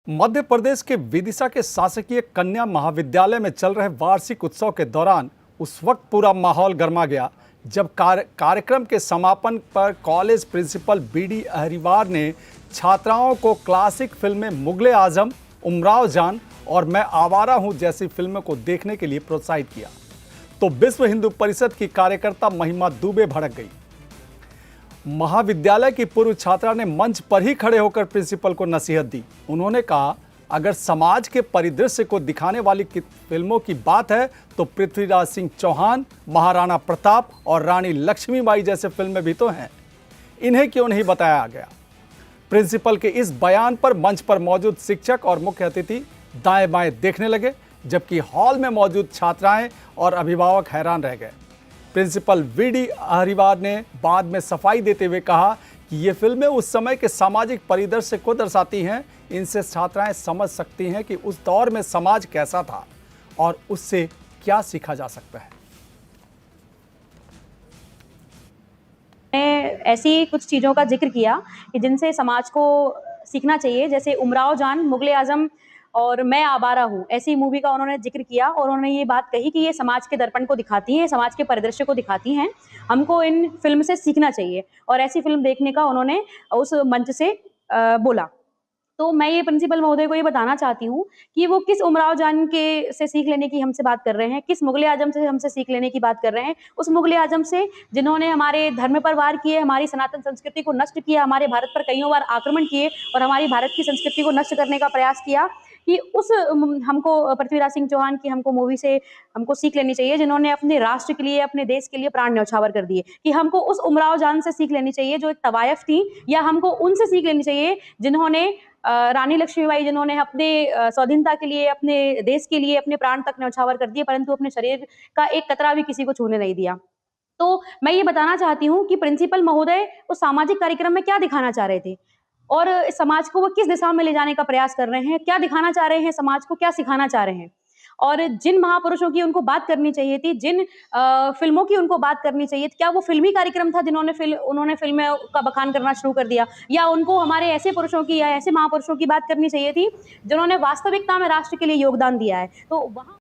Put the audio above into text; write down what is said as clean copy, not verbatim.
मध्य प्रदेश के विदिशा के शासकीय कन्या महाविद्यालय में चल रहे वार्षिक उत्सव के दौरान उस वक्त पूरा माहौल गर्मा गया जब कार्यक्रम के समापन पर कॉलेज प्रिंसिपल बीडी अहरिवार ने छात्राओं को क्लासिक फिल्में मुगले आजम, उमराव जान और मैं आवारा हूं जैसी फिल्मों को देखने के लिए प्रोत्साहित किया तो विश्व हिंदू परिषद की कार्यकर्ता महिमा दुबे भड़क गई। महाविद्यालय की पूर्व छात्रा ने मंच पर ही खड़े होकर प्रिंसिपल को नसीहत दी। उन्होंने कहा, अगर समाज के परिदृश्य को दिखाने वाली फिल्मों की बात है तो पृथ्वीराज सिंह चौहान, महाराणा प्रताप और रानी लक्ष्मीबाई जैसे फिल्में भी तो हैं, इन्हें क्यों नहीं बताया गया। प्रिंसिपल के इस बयान पर मंच पर मौजूद शिक्षक और मुख्य अतिथि दाएं बाएं देखने लगे, जबकि हॉल में मौजूद छात्राएं और अभिभावक हैरान रह गए। प्रिंसिपल बीडी अहरिवार ने बाद में सफाई देते हुए कहा कि ये फिल्में उस समय के सामाजिक परिदृश्य को दर्शाती हैं। इनसे छात्राएं समझ सकती हैं कि उस दौर में समाज कैसा था और उससे क्या सीखा जा सकता है। ऐसी कुछ चीज़ों का जिक्र किया कि जिनसे समाज को सीखना चाहिए, जैसे उमराव जान, मुगले आजम और मैं आवारा हूँ, ऐसी मूवी का उन्होंने जिक्र किया और उन्होंने ये बात कही कि ये समाज के दर्पण को दिखाती हैं, समाज के परिदृश्य को दिखाती हैं, हमको इन फिल्म से सीखना चाहिए और ऐसी फिल्म देखने का उन्होंने उस मंच से बोला। तो मैं ये प्रिंसिपल महोदय को ये बताना चाहती हूँ कि वो किस उमराव जान के से सीख लेने की हमसे बात कर रहे हैं, किस मुगले आजम से हमसे सीख लेने की बात कर रहे हैं। उस मुगले आजम से जिन्होंने हमारे धर्म पर वार किए, हमारी सनातन संस्कृति को नष्ट किया, हमारे भारत पर कईयों बार आक्रमण किए और हमारी भारत की संस्कृति को नष्ट करने का प्रयास किया, कि उस हमको पृथ्वीराज सिंह चौहान की हमको मूवी से हमको सीख लेनी चाहिए, जिन्होंने अपने राष्ट्र के लिए, अपने देश के लिए प्राण न्यौछावर कर दिए। कि हमको उस उमराव जान से सीख लेनी चाहिए जो एक तवायफ थी, या हमको उनसे सीख लेनी चाहिए जिन्होंने रानी लक्ष्मीबाई, जिन्होंने अपने स्वाधीनता के लिए, अपने देश के लिए अपने प्राण तक न्यौछावर कर दिए, परंतु अपने शरीर का एक कतरा भी किसी को छूने नहीं दिया। तो मैं ये बताना चाहती हूँ कि प्रिंसिपल महोदय उस सामाजिक कार्यक्रम में क्या दिखाना चाह रहे थे और समाज को वो किस दिशा में ले जाने का प्रयास कर रहे हैं, क्या दिखाना चाह रहे हैं, समाज को क्या सिखाना चाह रहे हैं। और जिन महापुरुषों की उनको बात करनी चाहिए थी, जिन फिल्मों की उनको बात करनी चाहिए थी, क्या वो फिल्मी कार्यक्रम था उन्होंने फिल्में का बखान करना शुरू कर दिया, या उनको हमारे ऐसे पुरुषों की या ऐसे महापुरुषों की बात करनी चाहिए थी जिन्होंने वास्तविकता में राष्ट्र के लिए योगदान दिया है। तो वहाँ